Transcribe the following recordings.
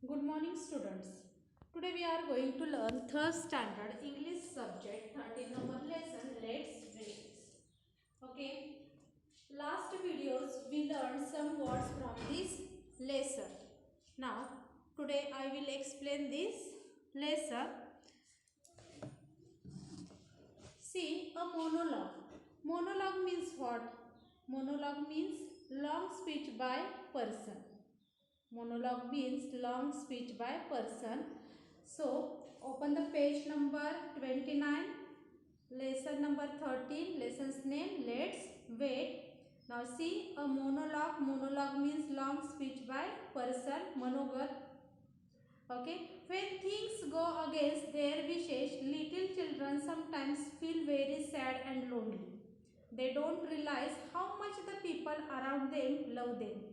Good morning, students. Today we are going to learn third standard English subject 13 number lesson. Let's read. Okay. Last videos we learned some words from this lesson. Now today I will explain this lesson. See, a monologue. Monologue means what? Monologue means long speech by person. Monologue means long speech by person. So open the page number 29, lesson number 13, lesson's name Let's Wait. Now see, a monologue. Monologue means long speech by person, monogat. Okay, when things go against their wishes, little children sometimes feel very sad and lonely. They don't realize how much the people around them love them.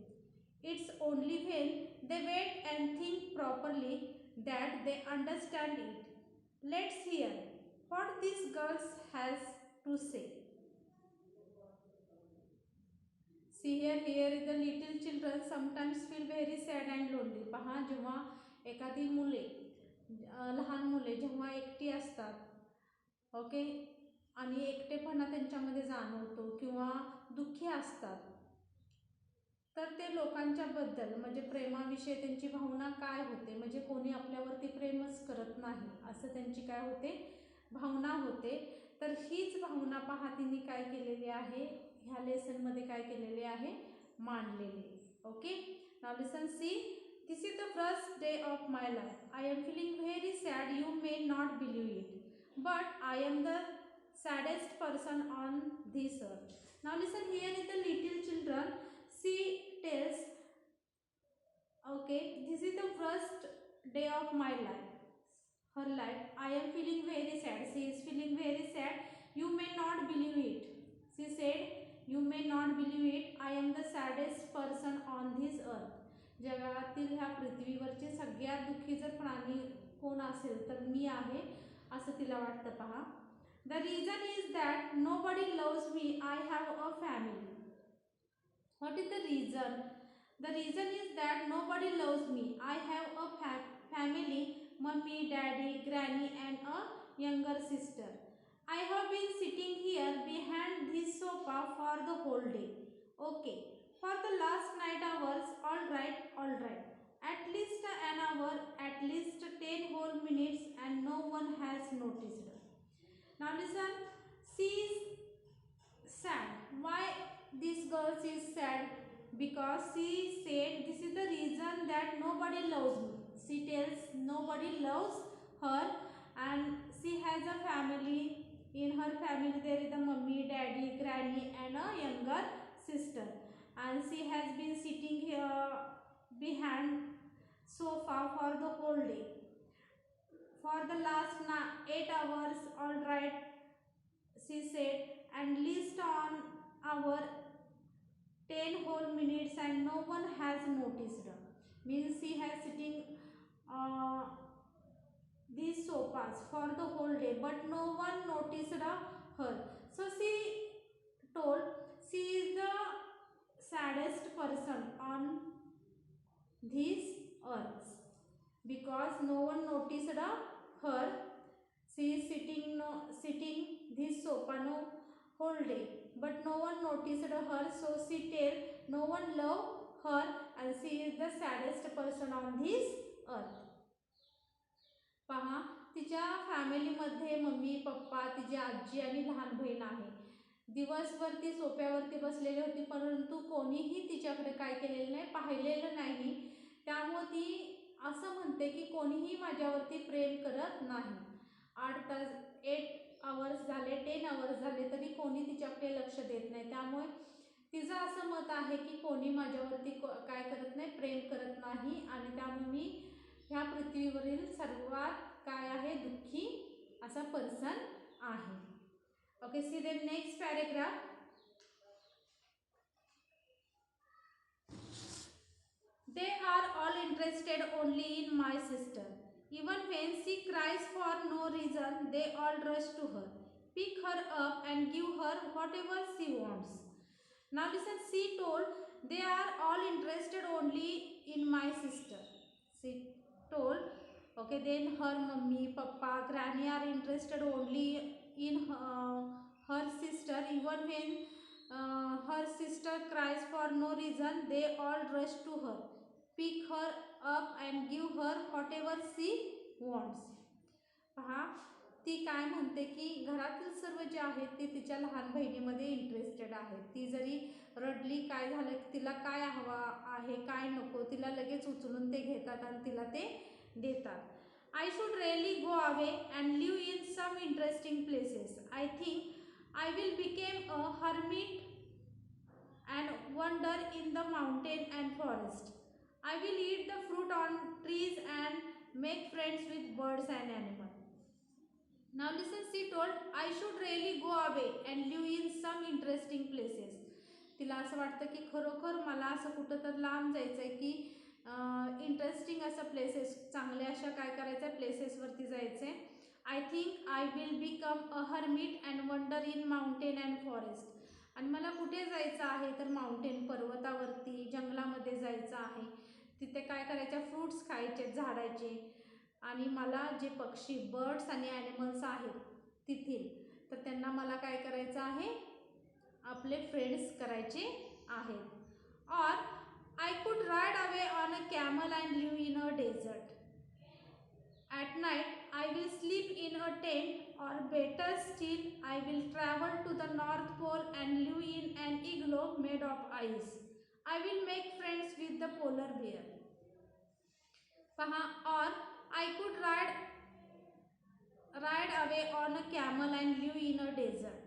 It's only when they wait and think properly that they understand it. Let's hear what this girl has to say. See here is the little children sometimes feel very sad and lonely. पहा जेव्हा एखादी मुले लहान मुले जेव्हा एकटी असतात okay आणि एकटेपणा त्यांच्यामध्ये जाणवतो किंवा दुःखी असतात तर ते लोकांच्या बद्दल म्हणजे प्रेमाविषयी त्यांची भावना काय होते म्हणजे कोणी आपल्यावरती प्रेमच करत नाही असं त्यांची काय होते भावना होते तर हीच भावना पहा तिने काय केलेली आहे ह्या लेसन मध्ये काय केलेले आहे मांडलेली okay now listen see this is the first day of my life I am feeling very sad you may not believe it but I am the saddest person on this earth now listen here is the little children she tells okay this is the first day of my life her life I am feeling very sad she is feeling very sad you may not believe it she said you may not believe it I am the saddest person on this earth जगातील ह्या पृथ्वीवरचे सगळ्यात दुःखी जर प्राणी कोण असेल तर मी आहे असं तिला वाटतं पहा the reason is that nobody loves me I have a family. What is the reason? The reason is that nobody loves me. I have a family, mummy, daddy, granny and a younger sister. I have been sitting here behind this sofa for the whole day. Okay, for the last 9 hours, all right. At least an hour, at least 10 whole minutes and no one has noticed. Now listen, she is sad. Why this girl is sad? Because she said this is the reason that nobody loves me. She tells nobody loves her and she has a family. In her family there is a mummy, daddy, granny and a younger sister and she has been sitting here behind sofa for the whole day for the last 8 hours. All right, she said, and least on our 10 whole minutes and no one has noticed. Means she has sitting these sofas for the whole day but no one noticed her. So she told she is the saddest person on this earth because no one noticed her. She is sitting this sofa whole day but no one noticed her, so she tell no one love her and she is the saddest person on this earth. पहा तिच्या फॅमिलीमध्ये mummy papa तिची आजी आणि लहान बहीण आहे दिवसभर ती सोफ्यावरती बसलेली होती परंतु कोणीही तिच्याकडे काय केलेलं नाही पाहिलेलं नाही त्यामुळे ती असं म्हणते की कोणीही माझ्यावरती प्रेम करत नाही 8 आवर्स झाले 10 आवर्स झाले तरी कोणी तिच्याकडे लक्ष देत नाही त्यामुळे तिचं असं मत आहे की कोणी माझ्यावरती काय करत नाही प्रेम करत नाही आणि त्यामुळे मी ह्या पृथ्वीवरील सर्वात काय आहे दुःखी असा पर्सन आहे. Okay see the next paragraph. They are all interested only in my sister. Even when she cries for no reason, they all rush to her, pick her up and give her whatever she wants. Now listen, she told they are all interested only in my sister. See, Okay, then her mummy, papa, granny are interested only in her sister. Even when her sister cries for no reason, they all rush to her, pick her up and give her whatever she wants. पहा, ती काय म्हणते की घरातील सर्व जे आहेत ते तिच्या लहान बहिणीमध्ये इंटरेस्टेड आहेत. ती जरी रडली, काय झालं, तिला काय हवं आहे, काय नको, तिला लगेच उचलून ते घेतात आणि तिला ते देतात. I should really go away and live in some interesting places. I think I will became a hermit and wander in the mountain and forest. I will eat the fruit on trees and make friends with birds and animals. Now listen, she told, I should really go away and live in some interesting places. तिला असं वाटतं की खरोखर मला असं कुठं तर लांब जायचं आहे की इंटरेस्टिंग असं प्लेसेस, चांगल्या अशा काय करायचं प्लेसेसवरती जायचं आहे. I think I will become a hermit and wonder in mountain and forest. आणि मला कुठे जायचं आहे तर माउंटेन, पर्वतावरती, जंगलामध्ये जायचं आहे. तिथे काय करायचे, फ्रूट्स खायचे झाडाचे. आणि मला जे पक्षी, बर्ड्स आणि ॲनिमल्स आहेत तिथील, तर त्यांना मला काय करायचं आहे, आपले फ्रेंड्स करायचे आहेत. और I could ride away on a camel and live in a desert. At night, I will sleep in a tent, or better still, I will travel to the North Pole and live in an igloo made of ice. I will make friends with the polar bear. Or I could ride away on a camel and live in a desert.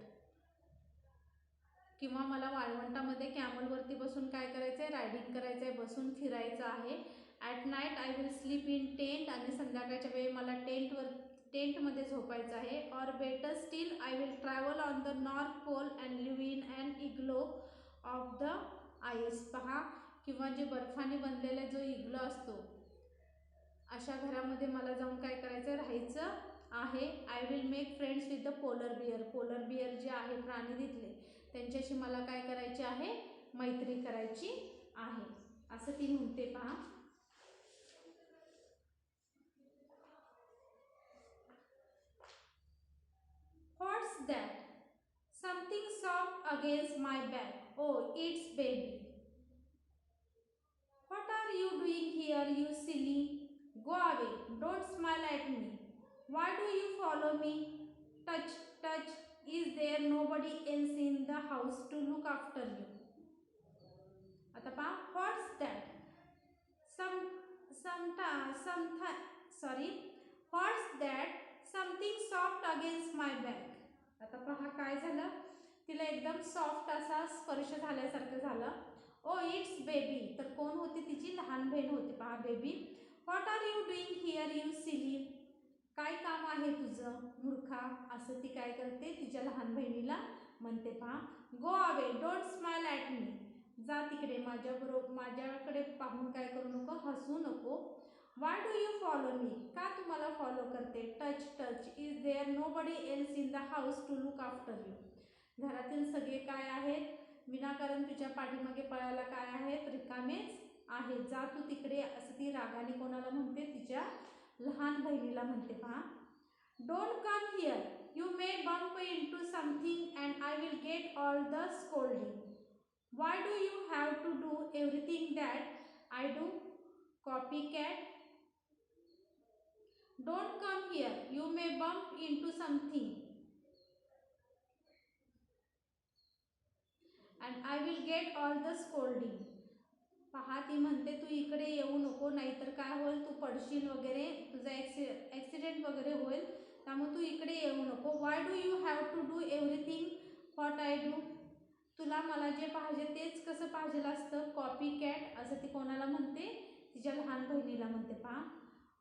किंवा मला वाळवंटामध्ये कॅमलवरती बसून काय करायचं आहे, riding करायचं आहे, बसून फिरायचं आहे. At night I will sleep in tent, आणि संध्याकाळच्या वेळी मला टेंटमध्ये झोपायचं आहे. Or better still, I will travel on the north pole and live in and igloo of the ice. पहा, किंवा जे बर्फाने बनलेला जो इग्लो असतो, अशा घरामध्ये मला जाऊन काय करायचं, राहायचं आहे. I will make friends with the polar bear. Polar bear जे आहे प्राणी तिथले, त्यांच्याशी मला काय करायचे आहे, मैत्री करायची आहे, असं ती म्हणते. पहा, what's that, something soft against my back. Oh, it's baby. What are you doing here, you silly? Go away, don't smile at me. Why do you follow me? Touch touch. Is there nobody else in the house to look after you? आता पहा, what's that? What's that? Something soft against my back. आता पहा काय झालं, तिला एकदम soft असा स्पर्श झाल्यासारखं झालं. Oh, it's baby. तर कोण होती, तिची लहान बहीण होती. पहा, baby. What are you doing here, you silly? काय काम आहे तुझं, मूर्खा, असं ती काय करते, तिच्या लहान बहिणीला म्हणते. पहा, go away, don't smile at me. जा तिकडे, माझ्याकडे पाहून काय करू नको, हसू नको. Why do you follow me? का तू मला फॉलो करते? Touch touch. Is there nobody else in the house to look after you. घरातील सगळे काय आहेत, विनाकारण तुझ्या पाठीमागे पळायला काय आहेत, रिकामेच आहेत. जा तू तिकडे, असं ती रागाने कोणाला म्हणते, तिच्या लहान बहिणीला म्हणते. पहा, don't come here, you may bump into something and I will get all the scolding. Why do you have to do everything that I do, copy cat? Don't come here, you may bump into something and I will get all the scolding. पहा, ती म्हणते तू इकडे येऊ नको, नाहीतर काय होईल, तू पडशील वगैरे, तुझा ॲक्सिडेंट वगैरे होईल, त्यामुळे तू इकडे येऊ नको. Why do you have to do everything what I do? तुला मला जे पाहिजे तेच कसं पाहिजे असतं, कॉपी कॅट, असं ती कोणाला म्हणते, तिच्या लहान बहिणीला म्हणते. पहा,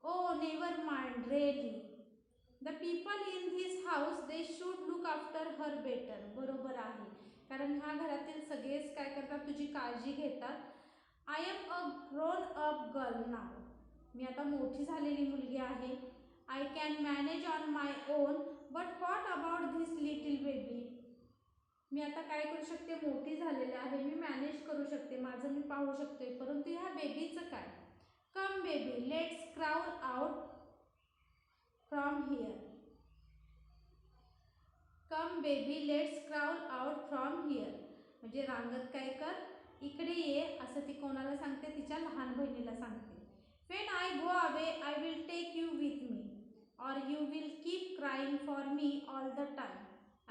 oh, never mind, really, the people in this house they should look after her better. बरोबर आहे, कारण ह्या घरातील सगळेच काय करतात, तुझी काळजी घेतात. I am a grown up girl now. मी आता मोठी झालेली मुलगी आहे. I can manage on my own, but what about this little baby? मी आता काय करू शकते, मोठी झालेली आहे, मी मॅनेज करू शकते, माझं मी पाहू शकते, परंतु ह्या बेबीचं काय? Come baby, let's crawl out from here. Come baby, let's crawl out from here. म्हणजे रांगत काय कर, इकडे ये असं ती कोणाला सांगते, तिच्या लहान बहिणीला सांगते. When I go away, I will take you with me, or you will keep crying for me all the time.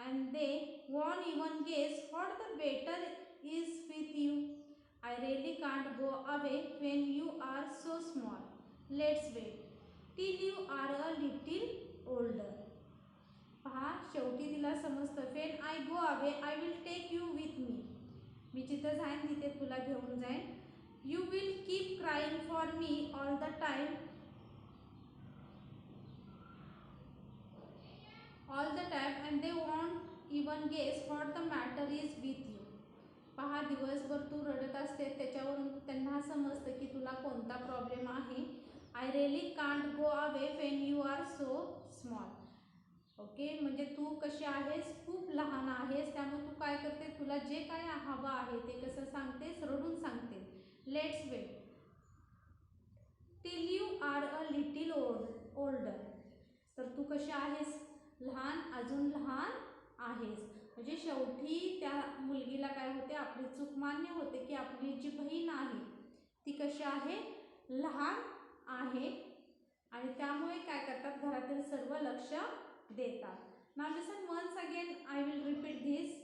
And they won't even guess what the matter is with you. I really can't go away when you are so small. Let's wait till you are a little older. पहा, शेवटी तिला समजतं. When I go away, I will take you with me. मी जिथं जाईन तिथे तुला घेऊन जाईन. You will keep crying for me all the time. All the time, and they won't even guess what the matter is with you. पहा, दिवसभर तू रडत असते, त्याच्यावरून त्यांना समजतं की तुला कोणता प्रॉब्लेम आहे. I really can't go away when you are so small. Okay, म्हणजे तू कशी आहेस, खूप लहान आहेस, त्यामुळे तू काय करते, तुला जे काय हवं आहे ते कसं सांगतेस, रडून सांगते. Let's wait till you are a little older. तर तू कशी आहेस, लहान, अजून लहान आहेस. म्हणजे शेवटी त्या मुलगीला काय होते, आपली चूक मान्य होते की आपली जी बहीण आहे ती कशी आहे, लहान आहे, आणि त्यामुळे काय करतात, घरातील सर्व लक्ष देतात. Now listen once again, I will repeat this.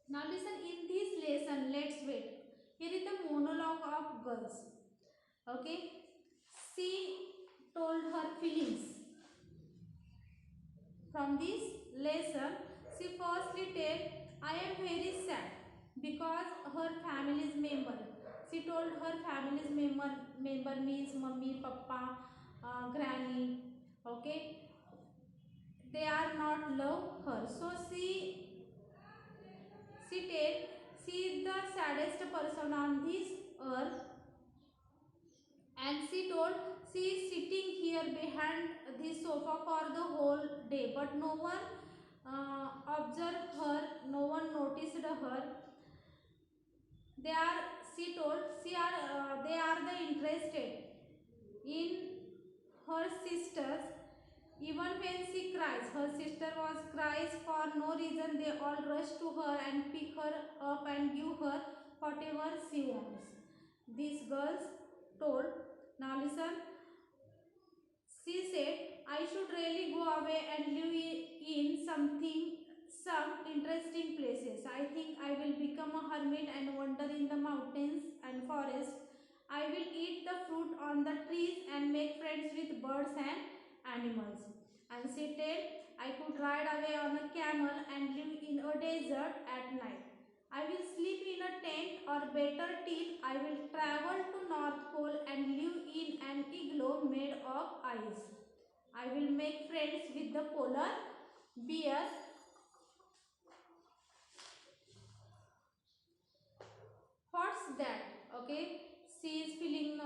Now listen, in this lesson, let's wait. Here is the monologue of girls. Okay, she told her feelings. From this lesson, she firstly tell, I am very sad because her family's member. She told her family's member means mummy, papa, granny. Okay, they are not love her, so she tell she is the saddest person on this earth, and she told she is sitting here behind the sofa for the whole day, but no one observed her, no one noticed her. They are, she told, they are the interested in her sisters. Even when she cries, her sister was cries for no reason, they all rush to her and pick her up and give her whatever she wants. These girls told, now listen, she said, I should really go away and live in some interesting places. I think I will become a hermit and wander in the mountains and forests. I will eat the fruit on the trees and make friends with birds and animals. And she said, I could ride away on a camel and live in a desert at night. I will sleep in a tent, or better till I will travel to North Pole and live in an igloo made of ice. I will make friends with the polar bear. What's that? Okay, she is feeling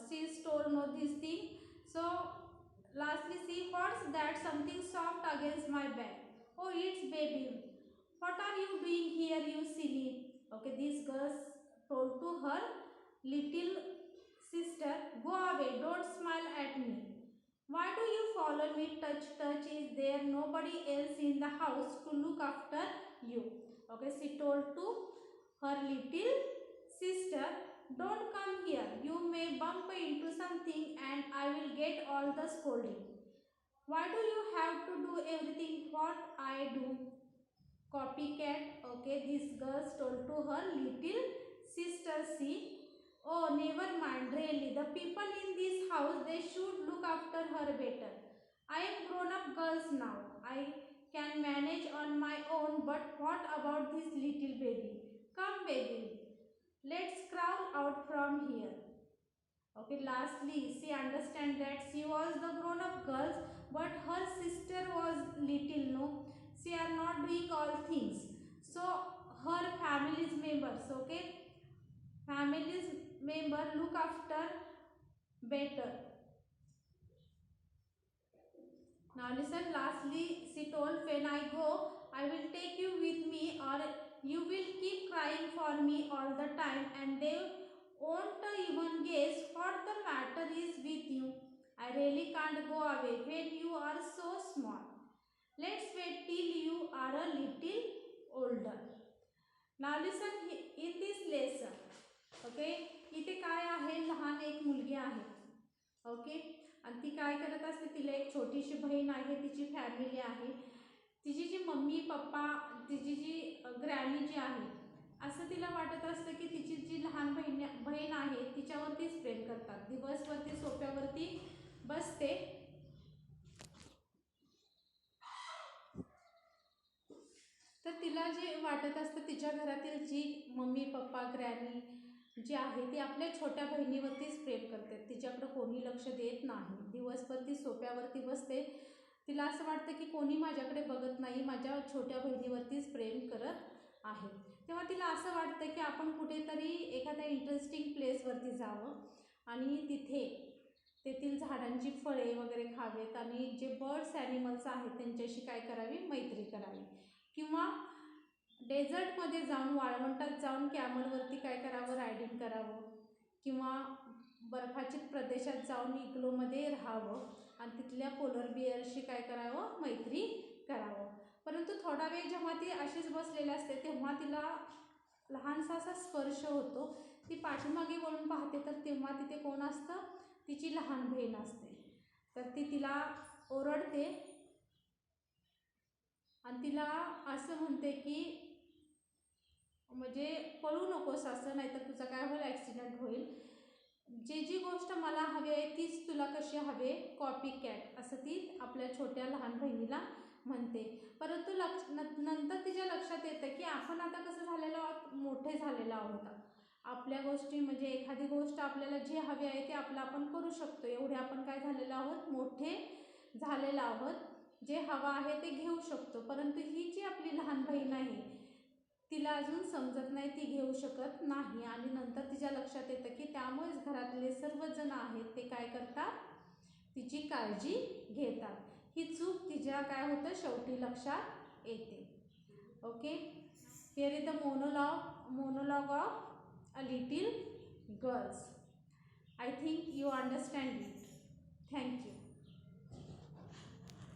she is told no this thing. So lastly, see, what's that, something soft against my back? Oh, it's baby. What are you doing here, you silly? Okay, these girls told to her little sister, go away, don't smile at me. Why do you follow me? Touch, is there nobody else in the house to look after you? Okay, she told to her little sister, don't come here, you may bump into something and I will get all the scolding. Why do you have to do everything what I do? Copycat. Okay, these girls told to her little sister, see, oh, never mind, really, the people in this house, they should look after her better. I am grown up girls now, I can manage on my own, but what about this little baby? Come baby, let's crawl out from here. Okay, lastly, she understand that she was the grown up girl, but her sister was little, no, she are not doing all things, so her family's members, okay, family's member look after better. Now listen, lastly, she told, when I go, I will take you with me, or you will keep crying for me all the time, and they won't even guess what the matter is with you. I really can't can't go away when you are so small. Let's wait till you are a little older. Now listen in this lesson. Okay, इथे काय आहे, लहान एक मुलगी आहे. Okay, आणि ती काय करत असते, तिला एक छोटीशी बहीण आहे, तिची फॅमिली आहे, तिची जी मम्मी पप्पा, तिची जी ग्रॅनी जी आहे, असं तिला वाटत असतं की तिची जी लहान बहीण आहे तिच्यावरतीच प्रेम करतात. दिवसभर ती सोफ्यावरती बसते तर तिला जे वाटत असतं तिच्या घरातील जी मम्मी पप्पा ग्रॅनी जी आहे ती आपल्या छोट्या बहिणीवरतीच प्रेम करते. तिच्याकडे कोणी लक्ष देत नाही. दिवसभर ती सोफ्यावरती बसते. तिला असं वाटतं की कोणी माझ्याकडे बघत नाही, माझ्या छोट्या बहिणीवरतीच प्रेम करत आहे. तेव्हा तिला असं वाटतं की आपण कुठेतरी एखाद्या इंटरेस्टिंग प्लेसवरती जावं आणि तेथील झाडांची फळे वगैरे खावेत आणि जे बर्ड्स ॲनिमल्स आहेत त्यांच्याशी काय करावी, मैत्री करावी. किंवा डेझर्टमध्ये जाऊन, वाळवंटात जाऊन कॅमलवरती काय करावं, रायडिंग करावं. किंवा बर्फाच्छादित प्रदेशात जाऊन इग्लोमध्ये राहावं आणि तिथल्या पोलर बिअरशी काय करावं, मैत्री करावं. परंतु थोडा वेळ जेव्हा ती अशीच बसलेली असते तेव्हा तिला लहानसा असा स्पर्श होतो. ती पाठीमागे वळून पाहते तर तेव्हा तिथे कोण असतं, तिची लहान बहीण असते. तर ती तिला ओरडते आणि तिला असं म्हणते की म्हणजे पळू नकोस असं, नाही तर तुझा काय होईल, ॲक्सिडेंट होईल. जी गोष्ट मला हवी आहे तीच तुला कशी हवे, कॉपी कॅट, असं ती आपल्या छोट्या लहान बहिणीला म्हणते. परंतु नंतर तिच्या लक्षात येतं की आपण आता कसं झालेलो आहोत, मोठे झालेलो आहोत. आपल्या गोष्टी म्हणजे एखादी गोष्ट आपल्याला जी हवी आहे ते आपण करू शकतो. एवढे आपण काय झालेलो आहोत, मोठे झालेलो आहोत. जे हवं आहे ते घेऊ शकतो. परंतु ही जी आपली लहान बहीण आहे तिला अजून समजत नाही, ती घेऊ शकत नाही. आणि नंतर तिच्या लक्षात येतं की त्यामुळेच घरातले सर्वजण आहेत ते काय करतात, तिची काळजी घेतात. ही चूक तिच्या काय होतं, शेवटी लक्षात येते. Okay, here is the monologue of a little girls. I think you understand it. Thank you.